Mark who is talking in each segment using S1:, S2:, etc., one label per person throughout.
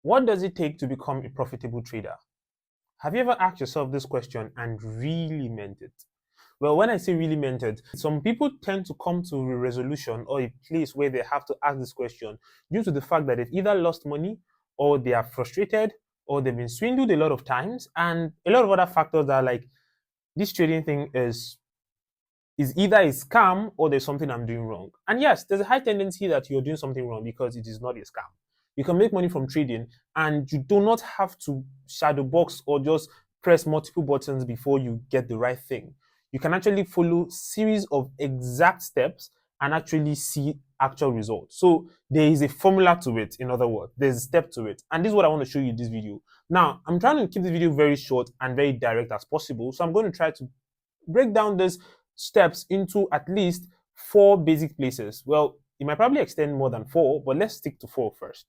S1: What does it take to become a profitable trader? Have you ever asked yourself this question and really meant it? Well, when I say really meant it, some people tend to come to a resolution or a place where they have to ask this question due to the fact that they've either lost money or they are frustrated or they've been swindled a lot of times, and a lot of other factors that are like, this trading thing is either a scam or there's something I'm doing wrong. And yes, there's a high tendency that you're doing something wrong because it is not a scam. You can make money from trading and you do not have to shadow box or just press multiple buttons before you get the right thing. You can actually follow series of exact steps and actually see actual results. So there is a formula to it. In other words, there's a step to it. And this is what I want to show you in this video. Now, I'm trying to keep the video very short and very direct as possible. So I'm going to try to break down this steps into at least 4 basic places. Well, it might probably extend more than 4, but let's stick to 4 first.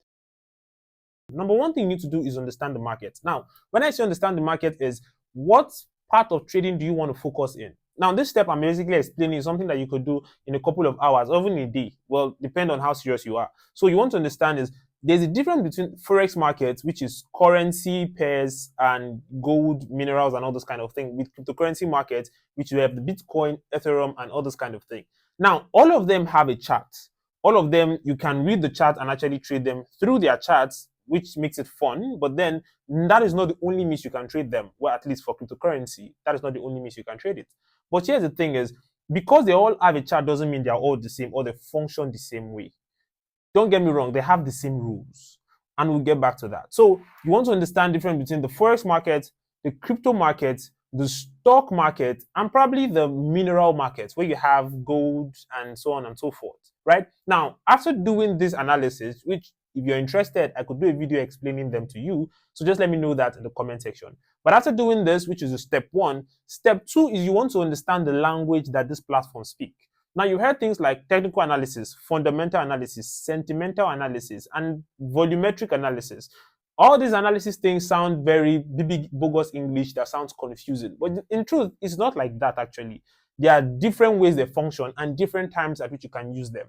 S1: Number one thing you need to do is understand the market. Now, when I say understand the market is what part of trading do you want to focus in? Now, this step I'm basically explaining is something that you could do in a couple of hours or even a day. Well, depend on how serious you are. So you want to understand is there's a difference between forex markets, which is currency pairs and gold, minerals, and all this kind of thing, with cryptocurrency markets, which you have the Bitcoin, Ethereum, and all this kind of thing. Now, all of them have a chart. All of them, you can read the chart and actually trade them through their charts, which makes it fun. But then that is not the only means you can trade them. Well, at least for cryptocurrency, that is not the only means you can trade it. But here's the thing is, because they all have a chart doesn't mean they're all the same or they function the same way. Don't get me wrong, they have the same rules. And we'll get back to that. So you want to understand the difference between the forex market, the crypto market, the stock market, and probably the mineral market, where you have gold and so on and so forth, right? Now, after doing this analysis, which if you're interested, I could do a video explaining them to you. So just let me know that in the comment section. But after doing this, which is a step 1, step 2 is you want to understand the language that this platform speak. Now, you heard things like technical analysis, fundamental analysis, sentimental analysis, and volumetric analysis. All these analysis things sound very big, bogus English that sounds confusing. But in truth, it's not like that, actually. There are different ways they function and different times at which you can use them.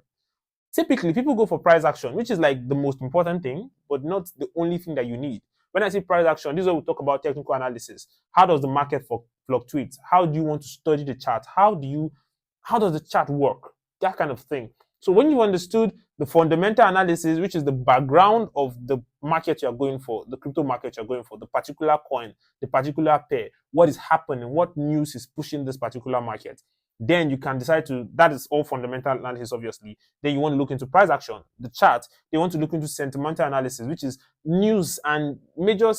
S1: Typically, people go for price action, which is like the most important thing, but not the only thing that you need. When I say price action, this is where we talk about technical analysis. How does the market fluctuate? How do you want to study the chart? How does the chart work? That kind of thing. So when you understood the fundamental analysis, which is the background of the market you're going for, the crypto market you're going for, the particular coin, the particular pair, what is happening, what news is pushing this particular market, then you can decide to, that is all fundamental analysis, obviously. Then you want to look into price action, the chart. They want to look into sentimental analysis, which is news and major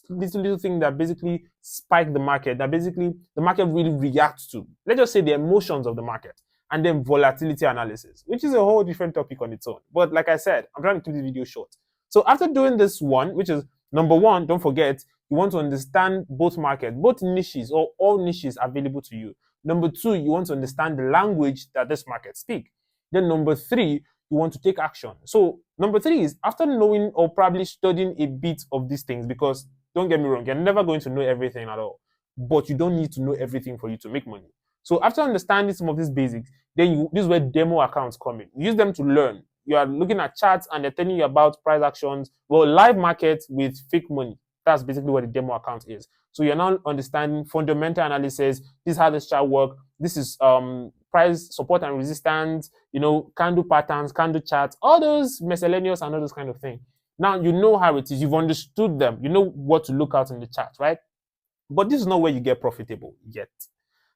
S1: little thing that basically spike the market, that basically the market really reacts to. Let's just say the emotions of the market. And then volatility analysis, which is a whole different topic on its own. But like I said, I'm trying to keep the video short. So after doing this one, which is number 1, don't forget, you want to understand both markets, both niches or all niches available to you. Number 2, you want to understand the language that this market speak. Then number 3, you want to take action. So number 3 is after knowing or probably studying a bit of these things, because don't get me wrong, you're never going to know everything at all, but you don't need to know everything for you to make money. So after understanding some of these basics, then this is where demo accounts come in. Use them to learn. You are looking at charts and they're telling you about price actions. Well, live markets with fake money. That's basically what a demo account is. So you're now understanding fundamental analysis. This is how this chart work. This is price support and resistance, candle patterns, candle charts, all those miscellaneous and all those kind of things. Now you know how it is. You've understood them. You know what to look out in the chart, right? But this is not where you get profitable yet.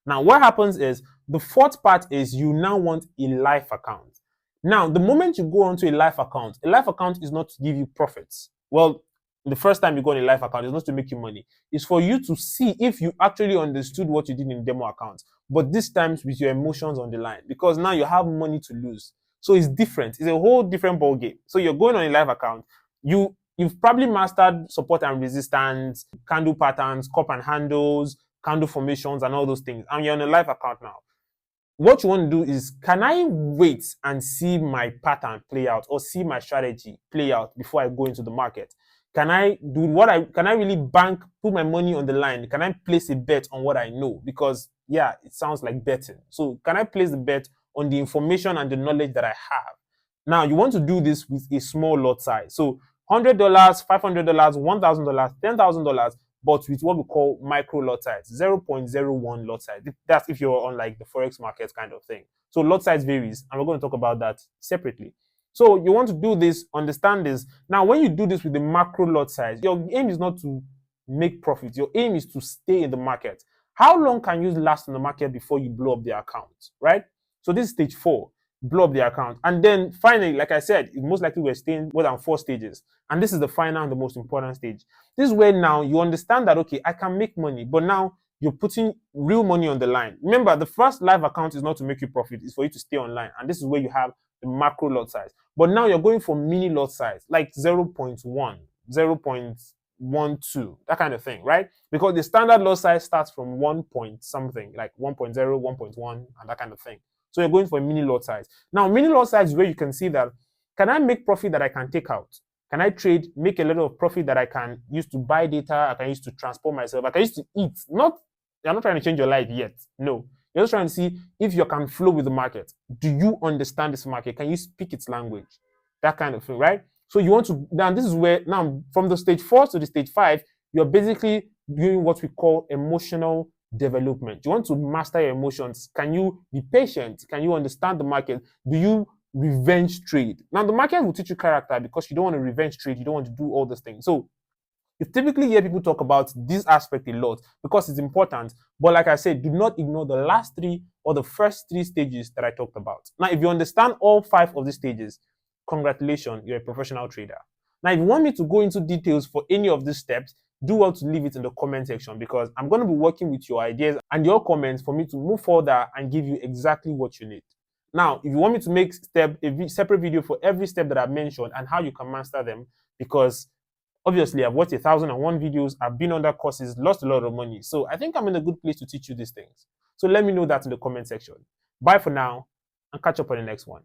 S1: Now, what happens is the 4th part is you now want a live account. Now, the moment you go onto a live account is not to give you profits. Well, the first time you go on a live account is not to make you money. It's for you to see if you actually understood what you did in demo account. But this time with your emotions on the line, because now you have money to lose. So it's different. It's a whole different ball game. So you're going on a live account. You've probably mastered support and resistance, candle patterns, cup and handles, candle formations, and all those things. And you're on a live account now. What you want to do is, can I wait and see my pattern play out or see my strategy play out before I go into the market? Can I really put my money on the line? Can I place a bet on what I know? Because yeah, it sounds like betting. So can I place the bet on the information and the knowledge that I have? Now you want to do this with a small lot size. So $100, $500, $1,000, $10,000, but with what we call micro lot size, 0.01 lot size. That's if you're on like the Forex market kind of thing. So lot size varies, and we're going to talk about that separately. So you want to do this, understand this. Now, when you do this with the macro lot size, your aim is not to make profit. Your aim is to stay in the market. How long can you last in the market before you blow up the account, right? So this is stage 4, blow up the account. And then finally, like I said, most likely we're staying more than 4 stages. And this is the final and the most important stage. This is where now you understand that, okay, I can make money, but now you're putting real money on the line. Remember, the first live account is not to make you profit, it's for you to stay online. And this is where you have the macro lot size. But now you're going for mini lot size, like 0.1, 0.12, that kind of thing, right? Because the standard lot size starts from 1 point something, like 1.0, 1.1, and that kind of thing. So you're going for a mini lot size. Now, mini lot size is where you can see that, can I make profit that I can take out? Can I trade, make a little of profit that I can use to buy data, I can use to transport myself, I can use to eat? You're not trying to change your life yet. No. You're just trying to see if you can flow with the market. Do you understand this market? Can you speak its language? That kind of thing, right? So you want to, now this is where, now from the stage 4 to the stage 5, you're basically doing what we call emotional development. You want to master your emotions. Can you be patient? Can you understand the market? Do you revenge trade? Now the market will teach you character because you don't want to revenge trade. You don't want to do all those things. So you typically hear people talk about this aspect a lot because it's important. But like I said, do not ignore the last 3 or the first 3 stages that I talked about. Now, if you understand all 5 of these stages, congratulations, you're a professional trader. Now, if you want me to go into details for any of these steps, do well to leave it in the comment section because I'm going to be working with your ideas and your comments for me to move further and give you exactly what you need. Now, if you want me to make a separate video for every step that I've mentioned and how you can master them, because obviously I've watched 1,001 videos, I've been under courses, lost a lot of money. So I think I'm in a good place to teach you these things. So let me know that in the comment section. Bye for now and catch up on the next one.